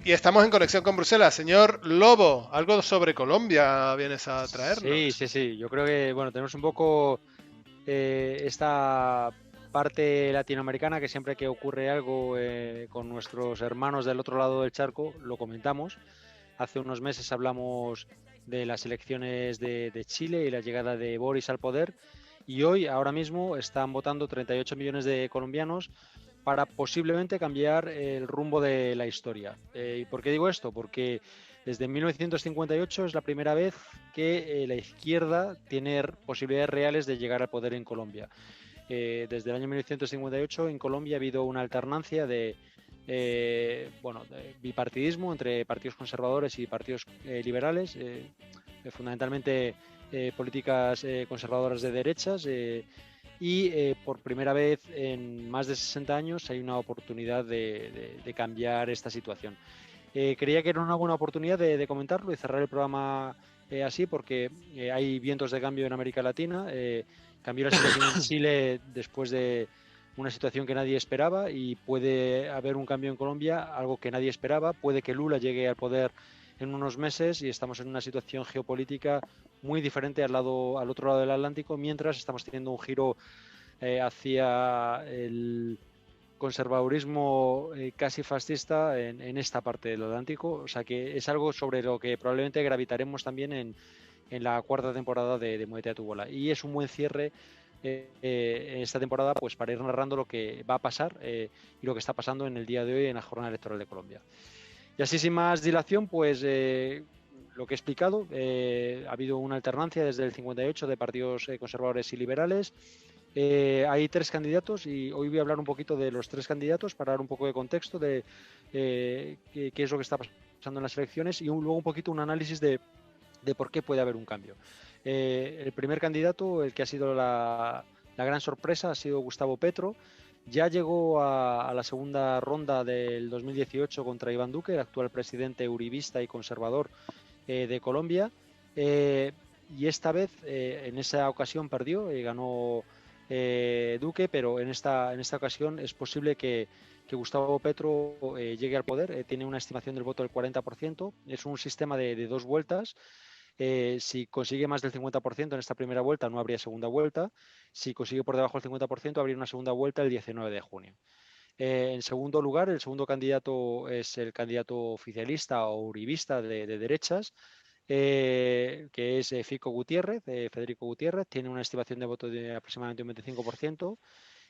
Y estamos en conexión con Bruselas. Señor Lobo, algo sobre Colombia vienes a Sí, traernos. sí, sí. Yo creo que, bueno, tenemos un poco esta parte latinoamericana que siempre que ocurre algo con nuestros hermanos del otro lado del charco, lo comentamos. Hace unos meses hablamos de las elecciones de Chile y la llegada de Boris al poder. Y hoy, ahora mismo, están votando 38 millones de colombianos para posiblemente cambiar el rumbo de la historia. ¿Y por qué digo esto? Porque desde 1958 es la primera vez que la izquierda tiene posibilidades reales de llegar al poder en Colombia. Desde el año 1958 en Colombia ha habido una alternancia de bipartidismo entre partidos conservadores y partidos liberales, fundamentalmente políticas conservadoras de derechas. Y por primera vez en más de 60 años hay una oportunidad de cambiar esta situación. Creía que era una buena oportunidad de comentarlo y cerrar el programa así, porque hay vientos de cambio en América Latina. Cambió la situación en Chile después de una situación que nadie esperaba y puede haber un cambio en Colombia, algo que nadie esperaba. Puede que Lula llegue al poder en unos meses y estamos en una situación geopolítica muy diferente al otro lado del Atlántico, mientras estamos teniendo un giro hacia el conservadurismo casi fascista en esta parte del Atlántico. O sea que es algo sobre lo que probablemente gravitaremos también en la cuarta temporada de Muévete a tu bola. Y es un buen cierre en esta temporada pues para ir narrando lo que va a pasar y lo que está pasando en el día de hoy en la jornada electoral de Colombia. Y así sin más dilación, pues lo que he explicado, ha habido una alternancia desde el 58 de partidos conservadores y liberales. Hay tres candidatos y hoy voy a hablar un poquito de los tres candidatos para dar un poco de contexto de qué es lo que está pasando en las elecciones y luego un poquito un análisis de por qué puede haber un cambio. El primer candidato, el que ha sido la gran sorpresa, ha sido Gustavo Petro. Ya llegó a la segunda ronda del 2018 contra Iván Duque, el actual presidente uribista y conservador de Colombia. Y esta vez, en esa ocasión perdió y ganó Duque, pero en esta ocasión es posible que Gustavo Petro llegue al poder. Tiene una estimación del voto del 40%. Es un sistema de dos vueltas. Si consigue más del 50% en esta primera vuelta, no habría segunda vuelta. Si consigue por debajo del 50%, habría una segunda vuelta el 19 de junio. En segundo lugar, el segundo candidato es el candidato oficialista o uribista de derechas, que es Fico Gutiérrez, Federico Gutiérrez, tiene una estimación de voto de aproximadamente un 25%.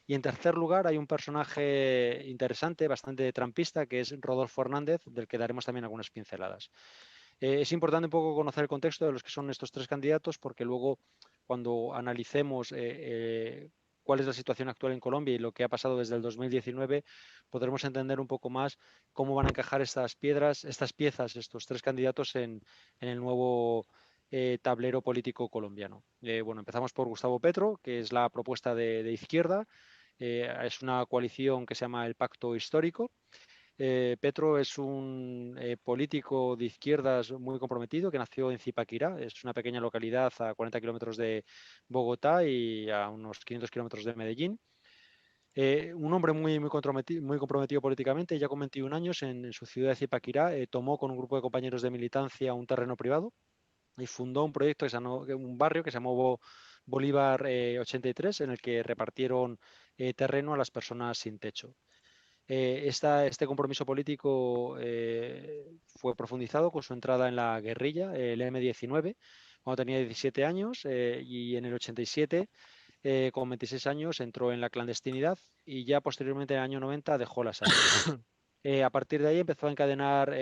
Y en tercer lugar hay un personaje interesante, bastante trampista, que es Rodolfo Hernández, del que daremos también algunas pinceladas. Es importante un poco conocer el contexto de los que son estos tres candidatos, porque luego cuando analicemos cuál es la situación actual en Colombia y lo que ha pasado desde el 2019, podremos entender un poco más cómo van a encajar estas piedras, estas piezas, estos tres candidatos en el nuevo tablero político colombiano. Bueno, empezamos por Gustavo Petro, que es la propuesta de izquierda. Es una coalición que se llama el Pacto Histórico. Petro es un político de izquierdas muy comprometido que nació en Zipaquirá, es una pequeña localidad a 40 kilómetros de Bogotá y a unos 500 kilómetros de Medellín. Un hombre muy comprometido políticamente, ya con 21 años en su ciudad de Zipaquirá, tomó con un grupo de compañeros de militancia un terreno privado y fundó un proyecto, un barrio que se llamó Bolívar 83, en el que repartieron terreno a las personas sin techo. Este compromiso político fue profundizado con su entrada en la guerrilla, el M-19, cuando tenía 17 años, y en el 87, con 26 años, entró en la clandestinidad y ya posteriormente en el año 90 dejó las armas. A partir de ahí empezó a encadenar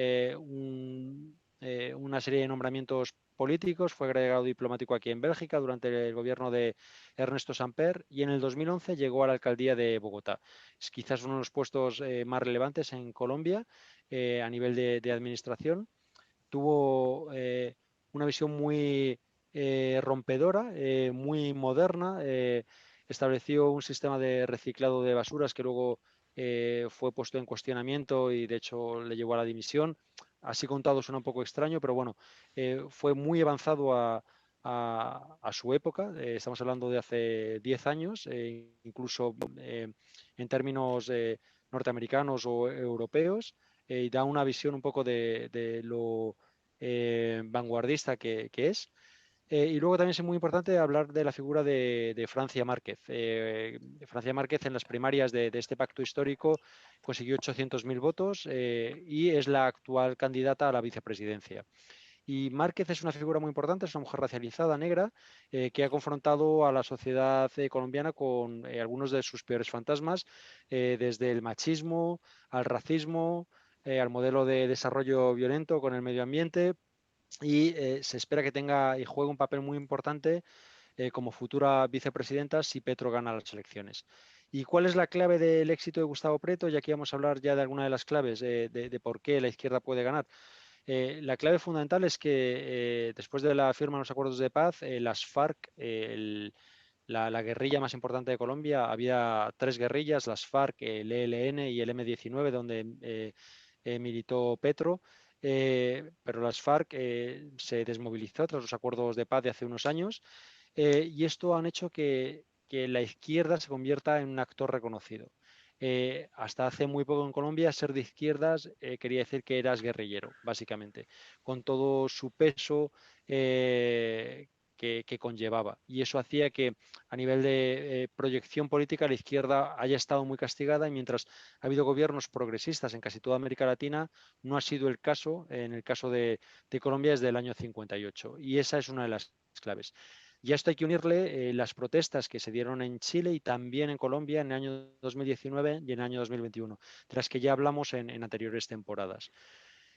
una serie de nombramientos políticos, fue agregado diplomático aquí en Bélgica durante el gobierno de Ernesto Samper y en el 2011 llegó a la alcaldía de Bogotá. Es quizás uno de los puestos más relevantes en Colombia a nivel de administración. Tuvo una visión muy rompedora, muy moderna. Estableció un sistema de reciclado de basuras que luego fue puesto en cuestionamiento y de hecho le llevó a la dimisión. Así contado suena un poco extraño, pero bueno, fue muy avanzado a su época. Estamos hablando de hace 10 años, incluso en términos norteamericanos o europeos. y da una visión un poco de lo vanguardista que es. Y luego también es muy importante hablar de la figura de Francia Márquez. Francia Márquez en las primarias de este pacto histórico consiguió 800.000 votos y es la actual candidata a la vicepresidencia. Y Márquez es una figura muy importante, es una mujer racializada, negra, que ha confrontado a la sociedad colombiana con algunos de sus peores fantasmas, desde el machismo al racismo, al modelo de desarrollo violento con el medio ambiente, y se espera que tenga y juegue un papel muy importante como futura vicepresidenta si Petro gana las elecciones. ¿Y cuál es la clave del éxito de Gustavo Petro? Ya que vamos a hablar ya de alguna de las claves de por qué la izquierda puede ganar. La clave fundamental es que después de la firma de los acuerdos de paz, las FARC, la guerrilla más importante de Colombia, había tres guerrillas, las FARC, el ELN y el M-19, donde militó Petro, pero las FARC se desmovilizó tras los acuerdos de paz de hace unos años, y esto han hecho que la izquierda se convierta en un actor reconocido. Hasta hace muy poco en Colombia, ser de izquierdas quería decir que eras guerrillero, básicamente, con todo su peso que conllevaba. Y eso hacía que a nivel de proyección política la izquierda haya estado muy castigada, y mientras ha habido gobiernos progresistas en casi toda América Latina, no ha sido el caso en el caso de Colombia desde el año 58. Y esa es una de las claves. Y a esto hay que unirle las protestas que se dieron en Chile y también en Colombia en el año 2019 y en el año 2021, de las que ya hablamos en anteriores temporadas.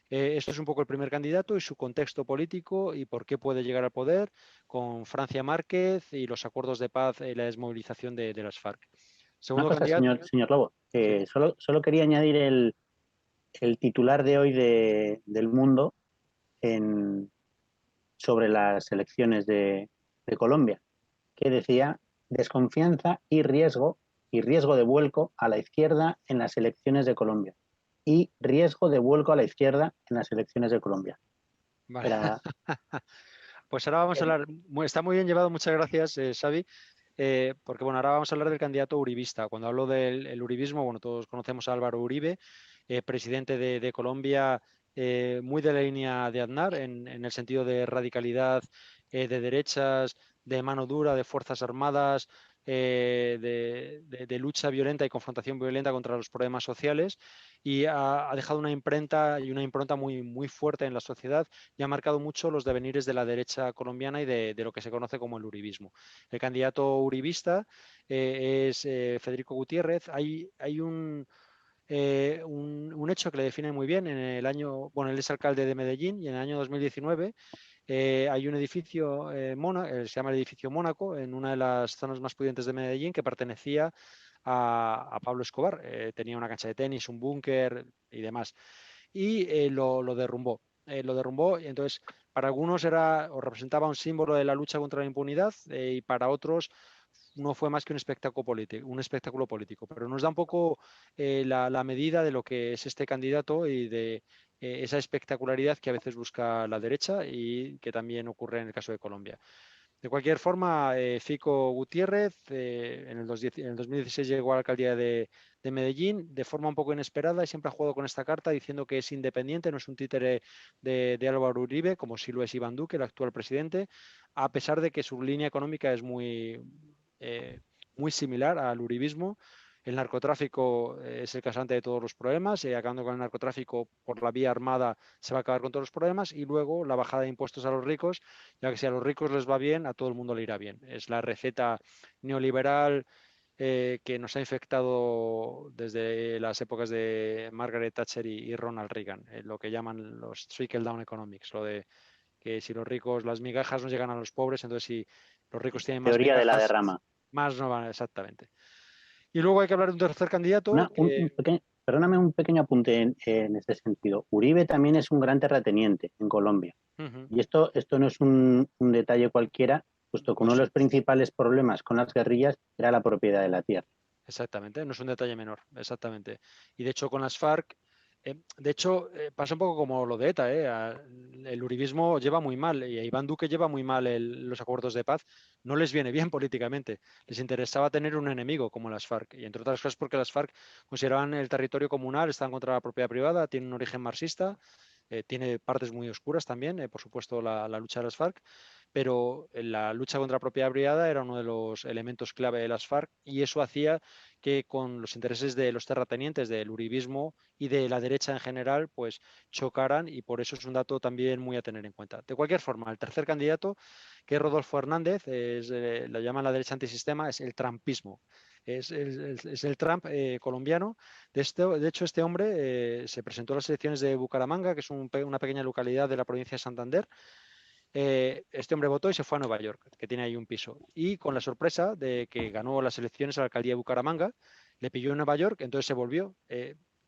Esto es un poco el primer candidato y su contexto político y por qué puede llegar al poder con Francia Márquez y los acuerdos de paz y la desmovilización de las FARC. Una Segundo cosa, candidato. señor Lobo, Sí. solo quería añadir el titular de hoy del Mundo en, sobre las elecciones de Colombia, que decía desconfianza y riesgo de vuelco a la izquierda en las elecciones de Colombia. Y riesgo de vuelco a la izquierda en las elecciones de Colombia. Vale. Era, Pues ahora vamos a hablar, está muy bien llevado, muchas gracias, Xavi, porque bueno, ahora vamos a hablar del candidato uribista. Cuando hablo del uribismo, bueno, todos conocemos a Álvaro Uribe, presidente de Colombia, muy de la línea de Aznar, en el sentido de radicalidad, de derechas, de mano dura, de fuerzas armadas, de lucha violenta y confrontación violenta contra los problemas sociales, y ha dejado una imprenta y una impronta muy, muy fuerte en la sociedad y ha marcado mucho los devenires de la derecha colombiana y de lo que se conoce como el uribismo. El candidato uribista es Federico Gutiérrez. Hay un hecho que le define muy bien. En el año, bueno, él es alcalde de Medellín y en el año 2019 hay un edificio, se llama el edificio Mónaco, en una de las zonas más pudientes de Medellín, que pertenecía a Pablo Escobar. Tenía una cancha de tenis, un búnker y demás. Y lo derrumbó. Lo derrumbó, y entonces para algunos era o representaba un símbolo de la lucha contra la impunidad, y para otros no fue más que un espectáculo político, pero nos da un poco la medida de lo que es este candidato y de esa espectacularidad que a veces busca la derecha y que también ocurre en el caso de Colombia. De cualquier forma, Fico Gutiérrez en el 2016 llegó a la alcaldía de Medellín de forma un poco inesperada y siempre ha jugado con esta carta diciendo que es independiente, no es un títere de Álvaro Uribe, como sí lo es Iván Duque, el actual presidente, a pesar de que su línea económica es muy similar al uribismo. El narcotráfico es el causante de todos los problemas, acabando con el narcotráfico por la vía armada se va a acabar con todos los problemas, y luego la bajada de impuestos a los ricos, ya que si a los ricos les va bien, a todo el mundo le irá bien. Es la receta neoliberal que nos ha infectado desde las épocas de Margaret Thatcher y Ronald Reagan, lo que llaman los trickle-down economics, lo de que si los ricos, las migajas no llegan a los pobres, entonces si los ricos tienen más teoría de la migajas, derrama. más no van exactamente. Y luego hay que hablar de un tercer candidato Perdóname un pequeño apunte en este sentido. Uribe también es un gran terrateniente en Colombia. Y esto no es un detalle cualquiera, puesto que uno de los principales problemas con las guerrillas era la propiedad de la tierra. Exactamente, no es un detalle menor, exactamente. Y de hecho con las FARC De hecho, pasa un poco como lo de ETA. El uribismo lleva muy mal y a Iván Duque lleva muy mal los acuerdos de paz. No les viene bien políticamente. Les interesaba tener un enemigo como las FARC. Y entre otras cosas porque las FARC consideraban el territorio comunal, están contra la propiedad privada, tienen un origen marxista, tiene partes muy oscuras también, por supuesto, la lucha de las FARC, pero la lucha contra la propiedad privada era uno de los elementos clave de las FARC y eso hacía que con los intereses de los terratenientes, del uribismo y de la derecha en general, pues chocaran y por eso es un dato también muy a tener en cuenta. De cualquier forma, el tercer candidato, que es Rodolfo Hernández, lo llaman la derecha antisistema, es el trumpismo. Es el Trump colombiano. De hecho, este hombre se presentó a las elecciones de Bucaramanga, que es una pequeña localidad de la provincia de Santander. Este hombre votó y se fue a Nueva York, que tiene ahí un piso. Y con la sorpresa de que ganó las elecciones a la alcaldía de Bucaramanga, le pilló en Nueva York, entonces se volvió.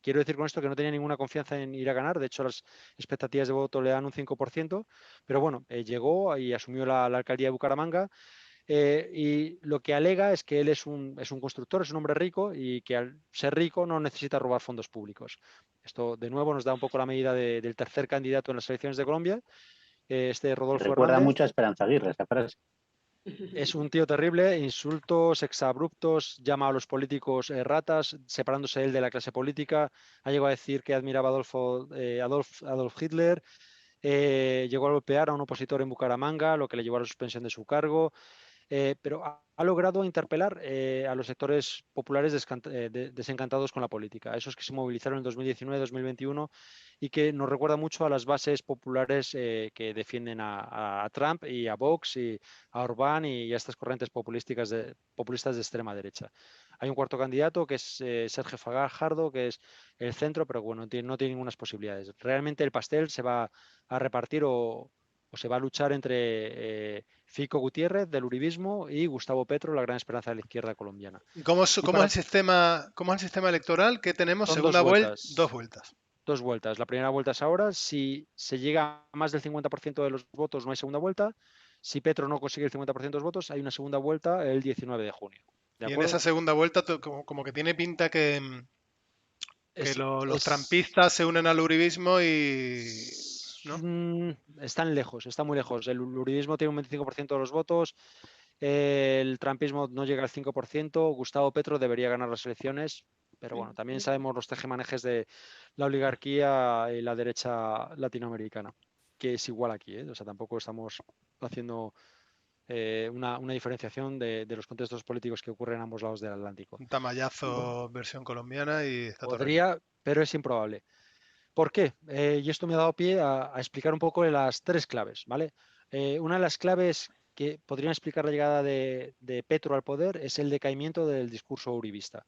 Quiero decir con esto que no tenía ninguna confianza en ir a ganar. De hecho, las expectativas de voto le dan un 5%. Pero bueno, llegó y asumió la alcaldía de Bucaramanga. Y lo que alega es que él es un constructor, es un hombre rico y que al ser rico no necesita robar fondos públicos. Esto, de nuevo, nos da un poco la medida del tercer candidato en las elecciones de Colombia, este Me Rodolfo recuerda Hernández. mucho a Esperanza Aguirre esa frase. Es un tío terrible, insultos, exabruptos, llama a los políticos ratas, separándose él de la clase política. Ha llegado a decir que admiraba a Adolf Hitler. Llegó a golpear a un opositor en Bucaramanga, lo que le llevó a la suspensión de su cargo. Pero ha logrado interpelar a los sectores populares desencantados con la política, esos que se movilizaron en 2019-2021 y que nos recuerda mucho a las bases populares que defienden a Trump y a Vox y a Orbán y a estas corrientes populistas de extrema derecha. Hay un cuarto candidato que es Sergio Fajardo, que es el centro, pero bueno, no tiene ninguna posibilidades. Realmente el pastel se va a repartir o se va a luchar entre Fico Gutiérrez del uribismo y Gustavo Petro, la gran esperanza de la izquierda colombiana. Y ¿Cómo es cómo es el sistema electoral que tenemos? son dos Segunda vuelta, dos vueltas. vueltas. Dos vueltas. La primera vuelta es ahora. Si se llega a más del 50% de los votos, no hay segunda vuelta. Si Petro no consigue el 50% de los votos, hay una segunda vuelta el 19 de junio. ¿De Y en esa acuerdo? segunda vuelta como que tiene pinta que Es, los es, trampistas se unen al uribismo y... ¿no? Están lejos, está muy lejos. El uribismo tiene un 25% de los votos. El trumpismo no llega al 5%. Gustavo Petro debería ganar las elecciones. Pero bueno, también sabemos los tejemanejes de la oligarquía y la derecha latinoamericana, que es igual aquí, ¿eh? O sea, tampoco estamos haciendo una diferenciación de los contextos políticos que ocurren en ambos lados del Atlántico. Un tamallazo versión colombiana y está todo arreglado. Podría, pero es improbable. ¿Por qué? Y esto me ha dado pie a explicar un poco las tres claves, ¿vale? Una de las claves que podrían explicar la llegada de Petro al poder es el decaimiento del discurso uribista.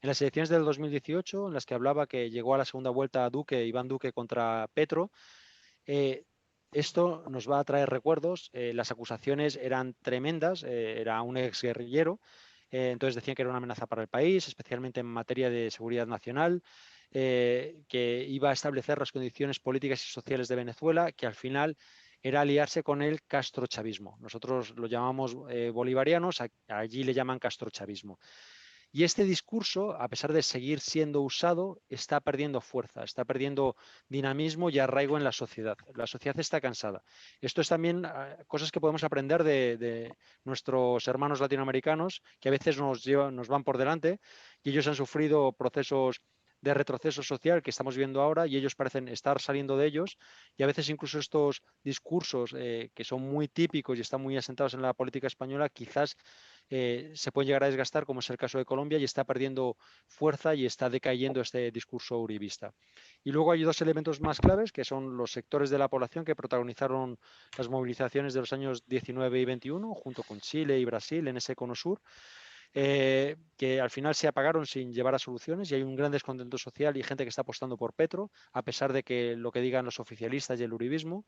En las elecciones del 2018, en las que hablaba que llegó a la segunda vuelta Iván Duque contra Petro, eh, esto nos va a traer recuerdos. Las acusaciones eran tremendas, era un exguerrillero, entonces decían que era una amenaza para el país, especialmente en materia de seguridad nacional, que iba a establecer las condiciones políticas y sociales de Venezuela, que al final era aliarse con el castrochavismo. Nosotros lo llamamos bolivarianos, allí le llaman castrochavismo. Y este discurso, a pesar de seguir siendo usado, está perdiendo fuerza, está perdiendo dinamismo y arraigo en la sociedad. La sociedad está cansada. Esto es también cosas que podemos aprender de nuestros hermanos latinoamericanos, que a veces nos van por delante y ellos han sufrido procesos de retroceso social que estamos viendo ahora y ellos parecen estar saliendo de ellos y a veces incluso estos discursos que son muy típicos y están muy asentados en la política española quizás se pueden llegar a desgastar, como es el caso de Colombia, y está perdiendo fuerza y está decayendo este discurso uribista. Y luego hay dos elementos más claves, que son los sectores de la población que protagonizaron las movilizaciones de los años 19 y 21, junto con Chile y Brasil en ese cono sur, que al final se apagaron sin llevar a soluciones y hay un gran descontento social y gente que está apostando por Petro, a pesar de que lo que digan los oficialistas y el uribismo.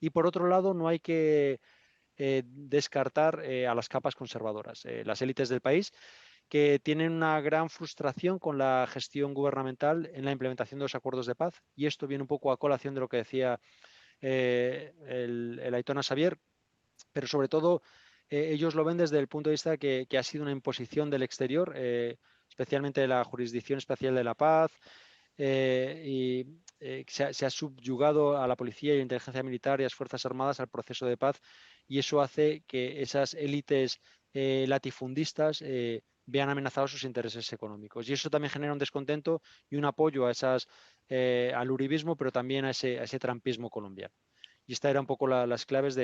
Y por otro lado, no hay que descartar a las capas conservadoras, las élites del país, que tienen una gran frustración con la gestión gubernamental en la implementación de los acuerdos de paz. Y esto viene un poco a colación de lo que decía el Aitona Xavier, pero sobre todo ellos lo ven desde el punto de vista que ha sido una imposición del exterior, especialmente de la Jurisdicción Especial de la Paz, se ha subyugado a la policía y la inteligencia militar y a las Fuerzas Armadas al proceso de paz, y eso hace que esas élites latifundistas vean amenazados sus intereses económicos. Y eso también genera un descontento y un apoyo al uribismo, pero también a ese trampismo colombiano. Y esta era un poco las claves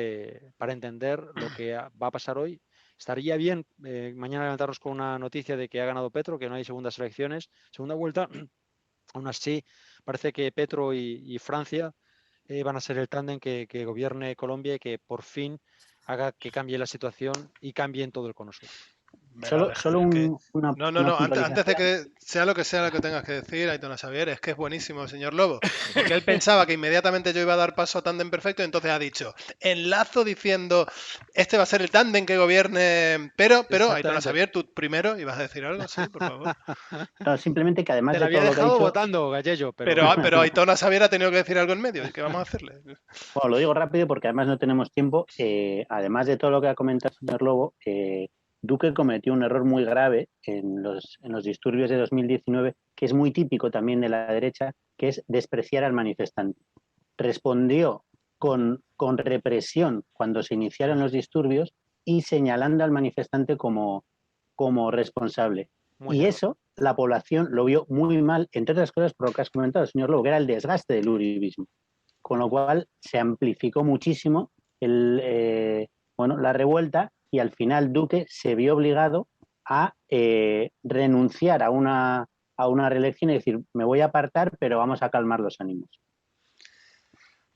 para entender lo que va a pasar hoy. Estaría bien mañana levantarnos con una noticia de que ha ganado Petro, que no hay segundas elecciones, segunda vuelta. Aún así, parece que Petro y Francia van a ser el tándem que gobierne Colombia y que por fin haga que cambie la situación y cambie en todo el cono sur. Solo una No, antes de puntualización. que sea lo que tengas que decir, Aitona Xavier, es que es buenísimo el señor Lobo, porque él pensaba que inmediatamente yo iba a dar paso a tándem perfecto, y entonces ha dicho, enlazo diciendo, este va a ser el tándem que gobierne, pero Aitona Xavier, tú primero ibas a decir algo, sí, por favor. No, simplemente que además Te la de había todo lo que ha dejado dicho, votando, Gallello, Pero Aitona Xavier ha tenido que decir algo en medio, ¿y qué vamos a hacerle? bueno, lo digo rápido porque además no tenemos tiempo. Además de todo lo que ha comentado el señor Lobo, Duque cometió un error muy grave en los disturbios de 2019, que es muy típico también de la derecha, que es despreciar al manifestante. Respondió con represión cuando se iniciaron los disturbios y señalando al manifestante como responsable. Y eso la población lo vio muy mal, entre otras cosas por lo que has comentado, señor Lobo, que era el desgaste del uribismo. Con lo cual se amplificó muchísimo la revuelta, y al final Duque se vio obligado a renunciar a una reelección y decir, me voy a apartar, pero vamos a calmar los ánimos.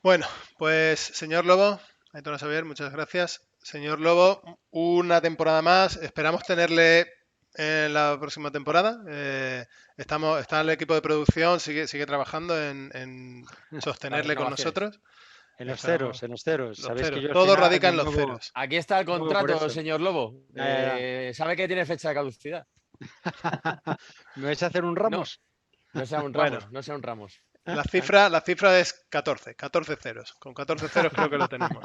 Bueno, pues señor Lobo, Aitona Xavier, muchas gracias. Señor Lobo, una temporada más. Esperamos tenerle en la próxima temporada. Está el equipo de producción, sigue trabajando en sostenerle con nosotros. En los ceros. Sabéis que yo al Todo final radica en me los ceros. Aquí está el contrato, señor Lobo. ¿Sabe que tiene fecha de caducidad? ¿Me vais a hacer un Ramos? No sea un Ramos, no sea un Ramos. La cifra es 14 ceros. Con 14 ceros creo que lo tenemos.